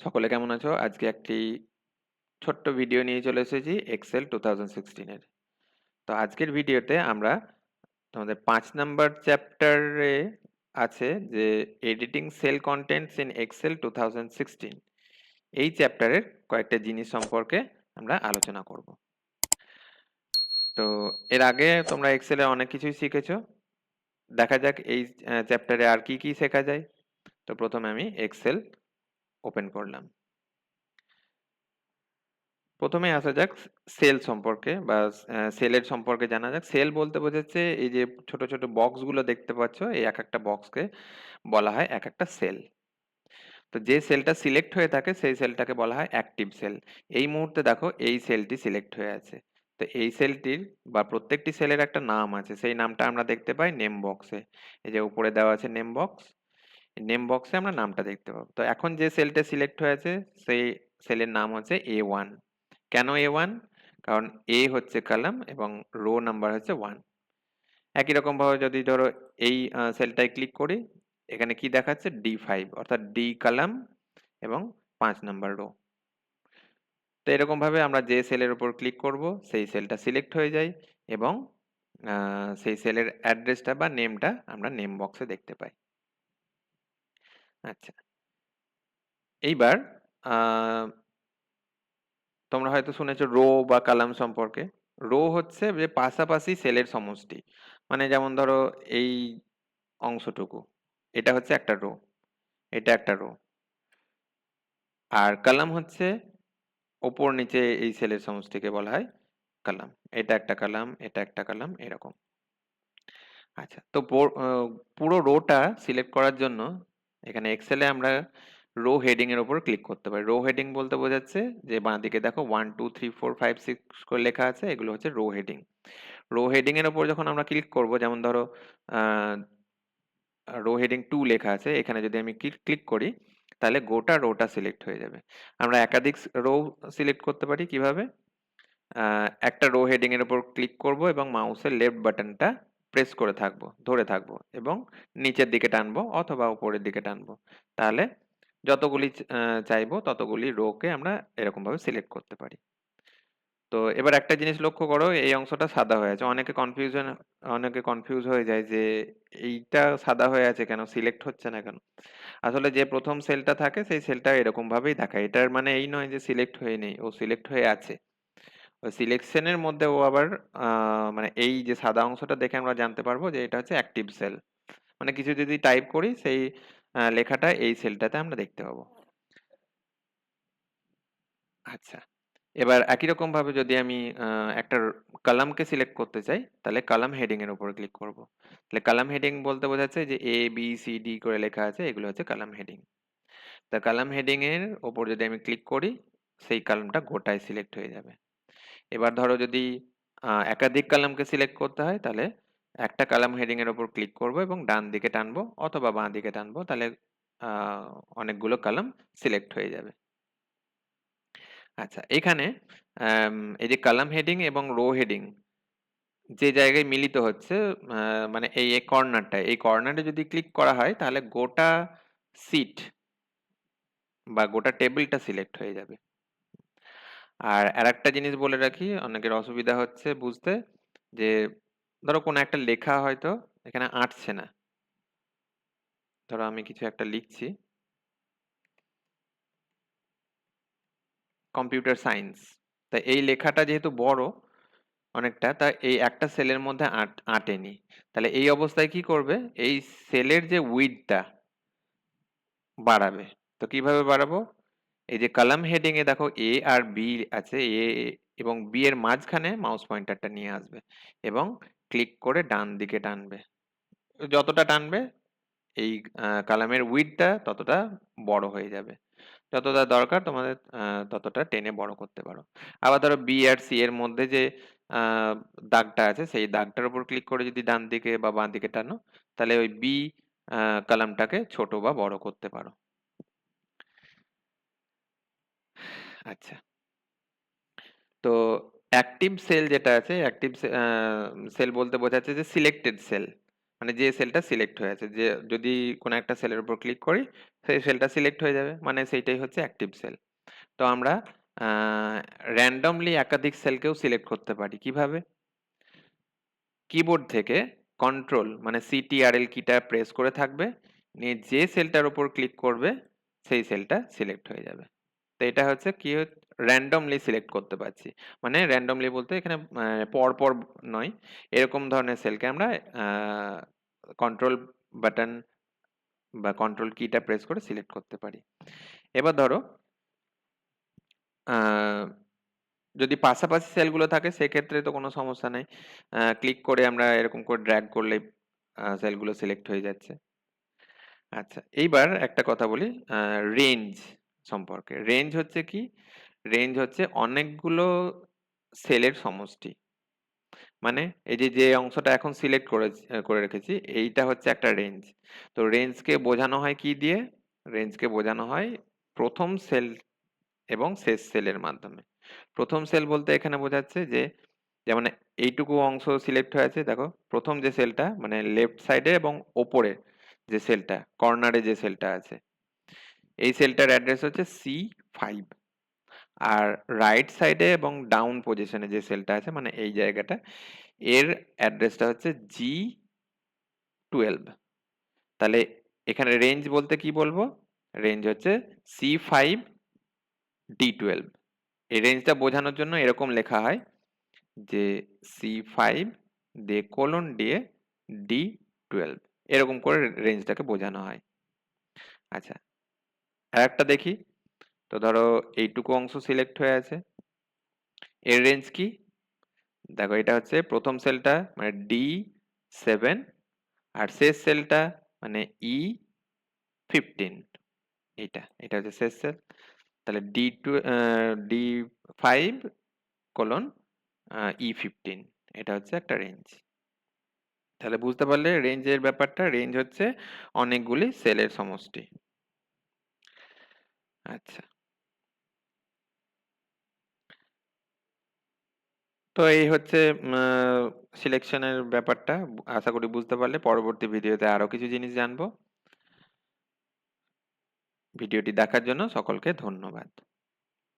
সকলে কেমন আছো? আজকে একটি ছোট্ট ভিডিও নিয়ে চলে এসেছি এক্সেল 2016 এর। তো আজকের ভিডিওতে আমরা তোমাদের ৫ নাম্বার চ্যাপ্টারে আছে যে editing cell contents in Excel 2016, এই চ্যাপ্টারের কয়েকটা জিনিস সম্পর্কে আমরা আলোচনা করব। তো এর আগে তোমরা এক্সেলে অনেক কিছুই শিখেছো। দেখা যাক এই চ্যাপ্টারে আর কি কি শেখা যায়। তো প্রথমে আমি এক্সেল ওপেন করলাম। প্রথমে আসা যাক সেল সম্পর্কে বা সেলের সম্পর্কে জানা যাক। সেল বলতে বোঝাচ্ছে এই যে ছোট ছোট বক্সগুলো দেখতে পাচ্ছ, এই এক একটা বক্সকে বলা হয় এক একটা সেল। তো যে সেলটা সিলেক্ট হয়ে থাকে সেই সেলটাকে বলা হয় অ্যাক্টিভ সেল। এই মুহূর্তে দেখো এই সেলটি সিলেক্ট হয়ে আছে। তো এই সেলটির বা প্রত্যেকটি সেলের একটা নাম আছে, সেই নামটা আমরা দেখতে পাই নেম বক্সে। এই যে উপরে দেওয়া আছে নেম বক্স, নেম বক্সে আমরা নামটা দেখতে পাবো। তো এখন যে সেলটা সিলেক্ট হয়ে আছে সেই সেলের নাম হচ্ছে A1। কেন A1? কারণ এ হচ্ছে কলাম এবং রো নাম্বার হচ্ছে 1। একই রকম ভাবে যদি ধরো এই সেলটায় ক্লিক করি, এখানে কি দেখাচ্ছে D5, অর্থাৎ ডি কলাম এবং 5 নাম্বার রো। তো এরকম ভাবে আমরা যে সেলের উপর ক্লিক করব সেই সেলটা সিলেক্ট হয়ে যায় এবং সেই সেলের অ্যাড্রেসটা বা নেমটা আমরা নেম বক্সে দেখতে পাই। আচ্ছা, এইবার আহ তোমরা হয়তো শুনেছো রো বা কলাম সম্পর্কে। রো হচ্ছে যে পাশাপাশি সেলের সমষ্টি। মানে যেমন ধরো এই অংশটুকু, এটা হচ্ছে একটা রো, এটা একটা রো। আর কলাম হচ্ছে ওপর নিচে এই সেলের সমষ্টিকে বলা হয় কলাম। এটা একটা কলাম, এটা একটা কলাম, এরকম। আচ্ছা, তো পুরো রোটা সিলেক্ট করার জন্য এখানে এক্সেলে আমরা রো হেডিং এর উপর ক্লিক করতে পারি। রো হেডিং বলতে বোঝাচ্ছে যে বাঁদিকে দেখো 1 2 3 4 5 6 করে লেখা আছে, এগুলো হচ্ছে রো হেডিং। রো হেডিং এর উপর যখন আমরা ক্লিক করব, যেমন ধরো রো হেডিং 2 লেখা আছে, এখানে যদি আমি ক্লিক করি তাহলে গোটা রোটা সিলেক্ট হয়ে যাবে। আমরা একাধিক রো সিলেক্ট করতে পারি কিভাবে? একটা রো হেডিং এর উপর ক্লিক করব এবং মাউসের লেফট বাটনটা প্রেস করে থাকবো, ধরে থাকবো এবং নিচের দিকে টানবো অথবা উপরের দিকে টানবো। তাহলে যতগুলি চাইবো ততগুলি রোকে আমরা এরকম ভাবে সিলেক্ট করতে পারি। তো এবার একটা জিনিস লক্ষ্য করো, এই অংশটা সাদা হয়ে আছে। অনেকে কনফিউজ হয়ে যায় যে এইটা সাদা হয়ে আছে কেন, সিলেক্ট হচ্ছে না কেন। আসলে যে প্রথম সেলটা থাকে সেই সেলটা এরকম ভাবেই দেখায়। এটার মানে এই নয় যে সিলেক্ট হয়ে নেই, ও সিলেক্ট হয়ে আছে। ওই সিলেকশনের মধ্যে ও আবার মানে এই যে সাদা অংশটা দেখে আমরা জানতে পারবো যে এটা হচ্ছে অ্যাক্টিভ সেল। মানে কিছু যদি টাইপ করি সেই লেখাটা এই সেলটাতে আমরা দেখতে পাবো। আচ্ছা, এবার একই রকম ভাবে যদি আমি একটা কলামকে সিলেক্ট করতে চাই তাহলে কলাম হেডিং এর উপর ক্লিক করব। তাহলে কলাম হেডিং বলতে বোঝাচ্ছে যে এ বি সি ডি করে লেখা আছে, এগুলো হচ্ছে কলাম হেডিং। তা কলাম হেডিং এর উপর যদি আমি ক্লিক করি সেই কলামটা গোটায় সিলেক্ট হয়ে যাবে। এবার ধরো যদি একাধিক কলামকে সিলেক্ট করতে হয় তাহলে একটা কলাম হেডিং এর উপর ক্লিক করব এবং ডান দিকে টানবো অথবা বাঁ দিকে টানবো, তাহলে আহ, অনেকগুলো কলাম সিলেক্ট হয়ে যাবে। আচ্ছা, এখানে এই যে কলাম হেডিং এবং রো হেডিং যে জায়গায় মিলিত হচ্ছে, মানে এই এই কর্নারে যদি ক্লিক করা হয় তাহলে গোটা সিট বা গোটা টেবিলটা সিলেক্ট হয়ে যাবে। আর আরেকটা জিনিস বলে রাখি, অনেকের অসুবিধা হচ্ছে বুঝতে, যে ধরো কোনো একটা লেখা হয়তো এখানে আঁটছে না। ধরো আমি কিছু একটা লিখছি, কম্পিউটার সায়েন্স। তা এই লেখাটা যেহেতু বড় অনেকটা, তা এই একটা সেলের মধ্যে আঁটেনি। তাহলে এই অবস্থায় কি করবে, এই সেলের যে উইডথটা বাড়াবে। তো কিভাবে বাড়াবো? এই যে কলাম হেডিং এ দেখো এ আর বি আছে, এ এবং বি এর মাঝখানে মাউস পয়েন্টারটা নিয়ে আসবে এবং ক্লিক করে ডান দিকে টানবে। যতটা টানবে এই কলামের উইডথটা ততটা বড় হয়ে যাবে। যতটা দরকার তোমাদের ততটা টেনে বড় করতে পারো। আবার ধরো বি আর সি এর মধ্যে যে আহ, দাগটা আছে সেই দাগটার উপর ক্লিক করে যদি ডান দিকে বা বাঁ দিকে টানো তাহলে ওই বি কলামটাকে ছোট বা বড় করতে পারো। আচ্ছা, তো অ্যাক্টিভ সেল যেটা আছে, অ্যাক্টিভ সেল বলতে বোঝাচ্ছে যে সিলেক্টেড সেল। মানে যে সেলটা সিলেক্ট হয়ে আছে, যে যদি কোনো একটা সেলের উপর ক্লিক করি সেই সেলটা সিলেক্ট হয়ে যাবে, মানে সেইটাই হচ্ছে অ্যাক্টিভ সেল। তো আমরা র্যান্ডমলি একাধিক সেলকেও সিলেক্ট করতে পারি কিভাবে? কিবোর্ড থেকে কন্ট্রোল মানে সিটিআরএল কিটা প্রেস করে থাকবে, নিয়ে যে সেলটার উপর ক্লিক করবে সেই সেলটা সিলেক্ট হয়ে যাবে। তো এটা হচ্ছে কি র্যান্ডমলি সিলেক্ট করতে পারছি। মানে র্যান্ডমলি বলতে এখানে পর পর নয়, এরকম ধরনের সেলকে আমরা কন্ট্রোল বাটন বা কন্ট্রোল কিটা প্রেস করে সিলেক্ট করতে পারি। এবার ধরো আহ, যদি পাশাপাশি সেলগুলো থাকে সেক্ষেত্রে তো কোনো সমস্যা নেই, ক্লিক করে আমরা এরকম করে ড্র্যাগ করলে সেলগুলো সিলেক্ট হয়ে যাচ্ছে। আচ্ছা, এইবার একটা কথা বলি রেঞ্জ সম্পর্কে। রেঞ্জ হচ্ছে কি? রেঞ্জ হচ্ছে অনেকগুলো সেলের সমষ্টি। মানে এই যে যে অংশটা এখন সিলেক্ট করে রেখেছি এইটা হচ্ছে একটা রেঞ্জ। তো রেঞ্জকে বোঝানো হয় কি দিয়ে? রেঞ্জকে বোঝানো হয় প্রথম সেল এবং শেষ সেলের মাধ্যমে। প্রথম সেল বলতে এখানে বোঝাচ্ছে যে যেমন এইটুকু অংশ সিলেক্ট হয়ে আছে, দেখো প্রথম যে সেলটা মানে লেফট সাইডে এবং ওপরে যে সেলটা কর্নারে যে সেলটা আছে এই সেলটার অ্যাড্রেস হচ্ছে C5। আর রাইট সাইডে এবং ডাউন পজিশনে যে সেলটা আছে মানে এই জায়গাটা এর অ্যাড্রেসটা হচ্ছে G12। তাহলে এখানে রেঞ্জ বলতে কি বলবো? রেঞ্জ হচ্ছে C5D12। এই রেঞ্জটা বোঝানোর জন্য এরকম লেখা হয় যে C5 দিয়ে কোলন দিয়ে D12, এরকম করে রেঞ্জটাকে বোঝানো হয়। আচ্ছা, আর একটা দেখি। তো ধরো এইটুকু অংশ সিলেক্ট হয়ে আছে, এর রেঞ্জ কি? দেখো এটা হচ্ছে প্রথম সেলটা মানে D7 আর শেষ সেলটা মানে E15। এটা হচ্ছে শেষ সেল। তাহলে D5:E15, এটা হচ্ছে একটা রেঞ্জ। তাহলে বুঝতে পারলে রেঞ্জের ব্যাপারটা, রেঞ্জ হচ্ছে অনেকগুলি সেলের সমষ্টি। আচ্ছা, তো এই হচ্ছে সিলেকশনের ব্যাপারটা। আশা করি বুঝতে পারলে। পরবর্তী ভিডিওতে আরো কিছু জিনিস জানবো। ভিডিওটি দেখার জন্য সকলকে ধন্যবাদ।